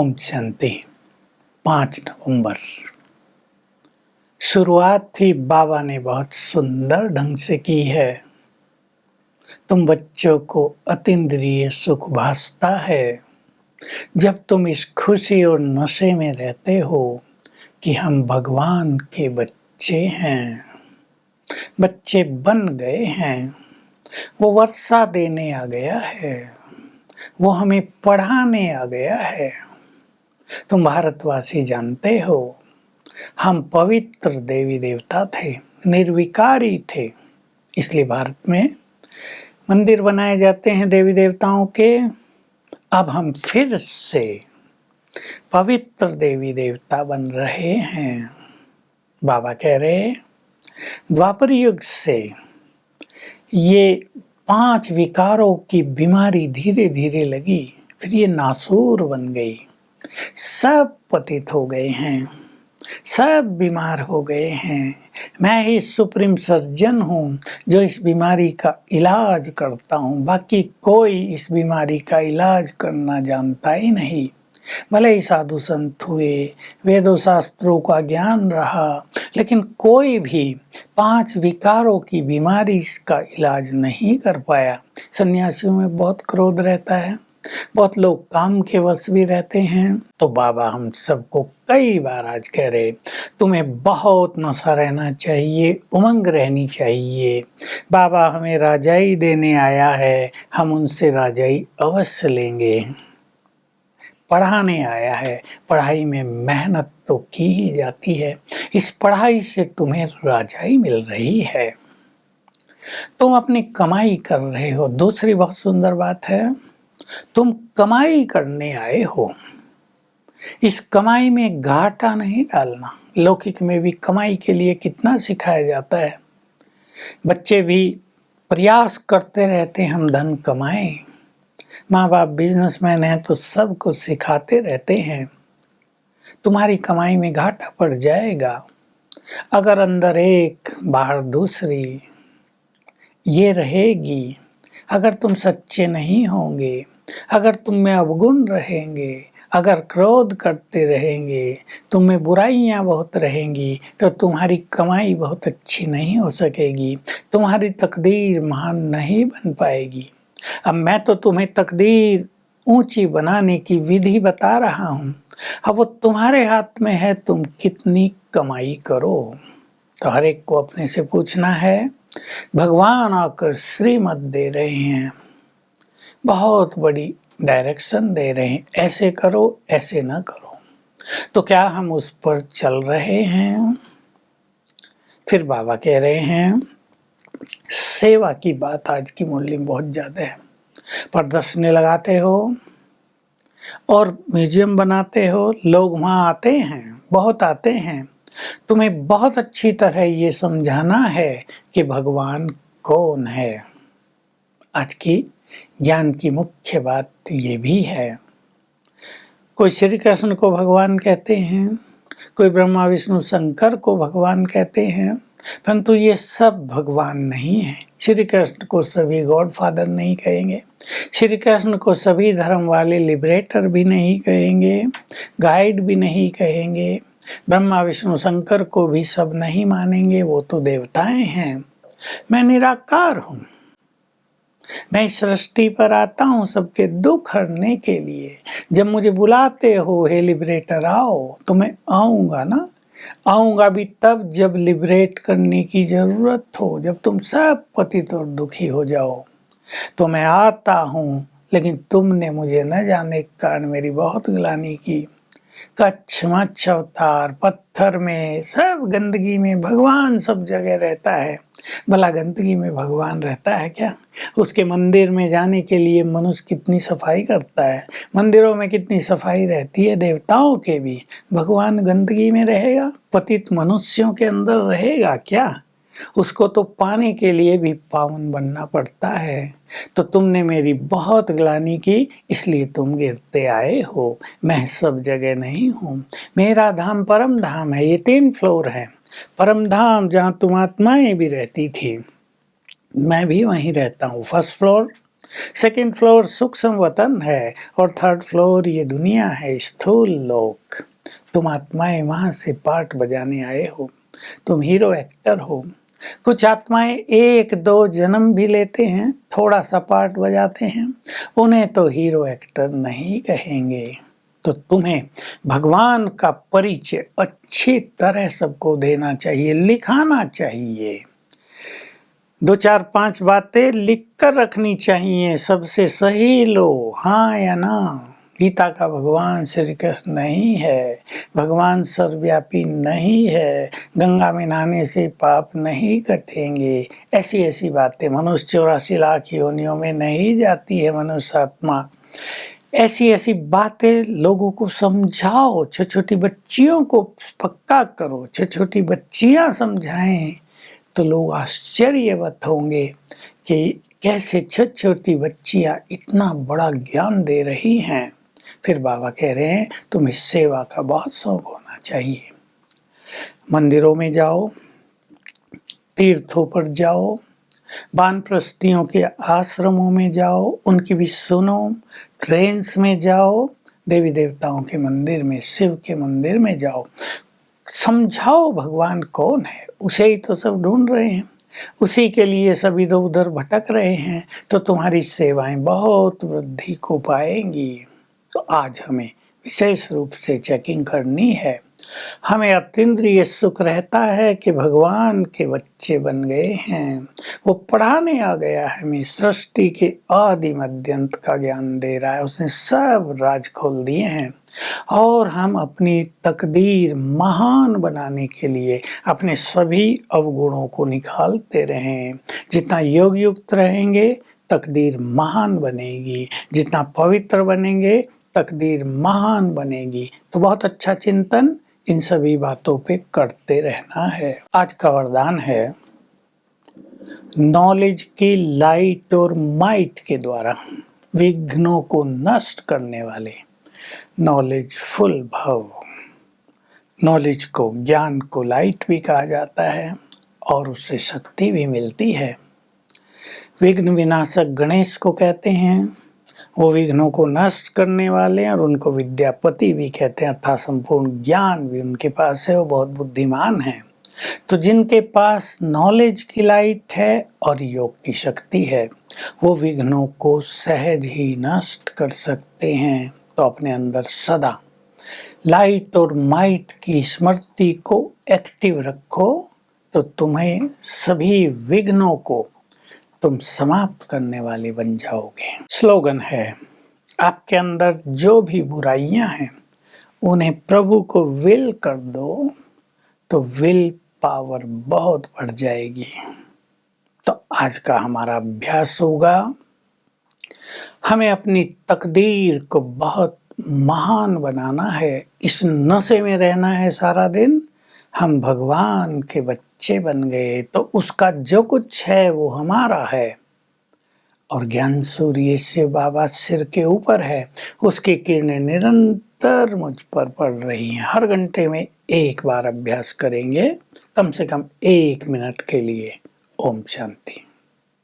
ओम शांति। 5 नवंबर शुरुआत भी बाबा ने बहुत सुंदर ढंग से की है। तुम बच्चों को अतीन्द्रिय सुख भासता है जब तुम इस खुशी और नशे में रहते हो कि हम भगवान के बच्चे हैं, बच्चे बन गए हैं। वो वर्षा देने आ गया है, वो हमें पढ़ाने आ गया है। तुम भारतवासी जानते हो, हम पवित्र देवी देवता थे, निर्विकारी थे, इसलिए भारत में मंदिर बनाए जाते हैं देवी देवताओं के। अब हम फिर से पवित्र देवी देवता बन रहे हैं। बाबा कह रहे, द्वापर युग से ये 5 विकारों की बीमारी धीरे धीरे लगी, फिर ये नासूर बन गई। सब पतित हो गए हैं, सब बीमार हो गए हैं। मैं ही सुप्रीम सर्जन हूँ जो इस बीमारी का इलाज करता हूँ। बाकी कोई इस बीमारी का इलाज करना जानता ही नहीं। भले ही साधु संत हुए, वेदों शास्त्रों का ज्ञान रहा, लेकिन कोई भी 5 विकारों की बीमारी का इलाज नहीं कर पाया। सन्यासियों में बहुत क्रोध रहता है, बहुत लोग काम के वश भी रहते हैं। तो बाबा हम सबको कई बार आज कह रहे, तुम्हें बहुत नशा रहना चाहिए, उमंग रहनी चाहिए। बाबा हमें राजाई देने आया है, हम उनसे राजाई अवश्य लेंगे। पढ़ाने आया है, पढ़ाई में मेहनत तो की ही जाती है, इस पढ़ाई से तुम्हें राजाई मिल रही है। तुम अपनी कमाई कर रहे हो। दूसरी बहुत सुंदर बात है, तुम कमाई करने आए हो, इस कमाई में घाटा नहीं डालना। लौकिक में भी कमाई के लिए कितना सिखाया जाता है। बच्चे भी प्रयास करते रहते हैं हम धन कमाएं। माँ बाप बिजनेसमैन हैं तो सबको सिखाते रहते हैं। तुम्हारी कमाई में घाटा पड़ जाएगा अगर अंदर एक बाहर दूसरी ये रहेगी। अगर तुम सच्चे नहीं होंगे, अगर तुम में अवगुण रहेंगे, अगर क्रोध करते रहेंगे, तुम में बुराइयां बहुत रहेंगी, तो तुम्हारी कमाई बहुत अच्छी नहीं हो सकेगी, तुम्हारी तकदीर महान नहीं बन पाएगी। अब मैं तो तुम्हें तकदीर ऊंची बनाने की विधि बता रहा हूँ, अब वो तुम्हारे हाथ में है, तुम कितनी कमाई करो। तो हर एक को अपने से पूछना है। भगवान आकर श्रीमत दे रहे हैं, बहुत बड़ी डायरेक्शन दे रहे हैं, ऐसे करो ऐसे ना करो। तो क्या हम उस पर चल रहे हैं? फिर बाबा कह रहे हैं, सेवा की बात आज की मूल्य में बहुत ज़्यादा है। प्रदर्शनी लगाते हो और म्यूजियम बनाते हो, लोग वहाँ आते हैं, बहुत आते हैं। तुम्हें बहुत अच्छी तरह ये समझाना है कि भगवान कौन है। आज की ज्ञान की मुख्य बात ये भी है। कोई श्री कृष्ण को भगवान कहते हैं, कोई ब्रह्मा विष्णु शंकर को भगवान कहते हैं, परंतु ये सब भगवान नहीं है। श्री कृष्ण को सभी गॉड फादर नहीं कहेंगे, श्री कृष्ण को सभी धर्म वाले लिबरेटर भी नहीं कहेंगे, गाइड भी नहीं कहेंगे। ब्रह्मा विष्णु शंकर को भी सब नहीं मानेंगे, वो तो देवताएं हैं। मैं निराकार हूँ, मैं इस सृष्टि पर आता हूँ सबके दुख हरने के लिए। जब मुझे बुलाते हो, हे लिबरेटर आओ, तो मैं आऊँगा ना। आऊँगा भी तब जब लिबरेट करने की ज़रूरत हो, जब तुम सब पतित और दुखी हो जाओ तो मैं आता हूँ। लेकिन तुमने मुझे न जाने के कारण मेरी बहुत ग्लानि की। कच्छ मच्छ अवतार, पत्थर में, सब गंदगी में भगवान सब जगह रहता है। भला गंदगी में भगवान रहता है क्या? उसके मंदिर में जाने के लिए मनुष्य कितनी सफाई करता है, मंदिरों में कितनी सफाई रहती है, देवताओं के भी। भगवान गंदगी में रहेगा? पतित मनुष्यों के अंदर रहेगा क्या? उसको तो पाने के लिए भी पावन बनना पड़ता है। तो तुमने मेरी बहुत ग्लानि की, इसलिए तुम गिरते आए हो। मैं सब जगह नहीं हूँ। मेरा धाम परम धाम है। ये 3 फ्लोर है। परम धाम जहाँ तुम आत्माएं भी रहती थी, मैं भी वहीं रहता हूँ। फर्स्ट फ्लोर सेकंड फ्लोर सूक्ष्म वतन है और थर्ड फ्लोर ये दुनिया है, स्थूल लोक। तुम आत्माएं वहां से पार्ट बजाने आए हो, तुम हीरो एक्टर हो। कुछ आत्माएं एक दो जन्म भी लेते हैं, थोड़ा सा पार्ट बजाते हैं, उन्हें तो हीरो एक्टर नहीं कहेंगे। तो तुम्हें भगवान का परिचय अच्छी तरह सबको देना चाहिए, लिखाना चाहिए। 2 4 5 बातें लिख कर रखनी चाहिए, सबसे सही लो, हाँ या ना। गीता का भगवान श्री कृष्ण नहीं है, भगवान सर्वव्यापी नहीं है, गंगा में नहाने से पाप नहीं कटेंगे, ऐसी ऐसी बातें। मनुष्य 84 लाख योनियों में नहीं जाती है मनुष्य आत्मा। ऐसी ऐसी बातें लोगों को समझाओ, छोटी छोटी बच्चियों को पक्का करो, छोटी छोटी बच्चियां समझाएं तो लोग आश्चर्यवत होंगे कि कैसे छोटी छोटी बच्चियां इतना बड़ा ज्ञान दे रही हैं। फिर बाबा कह रहे हैं तुम्हें सेवा का बहुत शौक होना चाहिए। मंदिरों में जाओ, तीर्थों पर जाओ, वानप्रस्थियों के आश्रमों में जाओ, उनकी भी सुनो, ट्रेन्स में जाओ, देवी देवताओं के मंदिर में, शिव के मंदिर में जाओ, समझाओ भगवान कौन है। उसे ही तो सब ढूंढ रहे हैं, उसी के लिए सब इधर उधर भटक रहे हैं। तो तुम्हारी सेवाएं बहुत वृद्धि को पाएंगी। तो आज हमें विशेष रूप से चेकिंग करनी है। हमें अतीन्द्रिय सुख रहता है कि भगवान के बच्चे बन गए हैं, वो पढ़ाने आ गया है, हमें सृष्टि के आदि मध्यंत का ज्ञान दे रहा है, उसने सब राज खोल दिए हैं। और हम अपनी तकदीर महान बनाने के लिए अपने सभी अवगुणों को निकालते रहें। जितना योग युक्त रहेंगे तकदीर महान बनेगी, जितना पवित्र बनेंगे तकदीर महान बनेगी। तो बहुत अच्छा चिंतन इन सभी बातों पे करते रहना है। आज का वरदान है नॉलेज की लाइट और माइट के द्वारा विघ्नों को नष्ट करने वाले नॉलेजफुल भव। नॉलेज को, ज्ञान को लाइट भी कहा जाता है और उससे शक्ति भी मिलती है। विघ्न विनाशक गणेश को कहते हैं, वो विघ्नों को नष्ट करने वाले हैं और उनको विद्यापति भी कहते हैं, अर्थात संपूर्ण ज्ञान भी उनके पास है, वो बहुत बुद्धिमान है। तो जिनके पास नॉलेज की लाइट है और योग की शक्ति है, वो विघ्नों को सहज ही नष्ट कर सकते हैं। तो अपने अंदर सदा लाइट और माइट की स्मृति को एक्टिव रखो, तो तुम्हें सभी विघ्नों को तुम समाप्त करने वाले बन जाओगे। स्लोगन है, आपके अंदर जो भी बुराइयां हैं उन्हें प्रभु को विल कर दो, तो विल पावर बहुत बढ़ जाएगी। तो आज का हमारा अभ्यास होगा, हमें अपनी तकदीर को बहुत महान बनाना है, इस नशे में रहना है सारा दिन। हम भगवान के बच्चे बन गए तो उसका जो कुछ है वो हमारा है। और ज्ञान सूर्य से बाबा सिर के ऊपर है, उसकी किरणें निरंतर मुझ पर पड़ रही हैं। हर घंटे में एक बार अभ्यास करेंगे, कम से कम 1 मिनट के लिए। ओम शांति।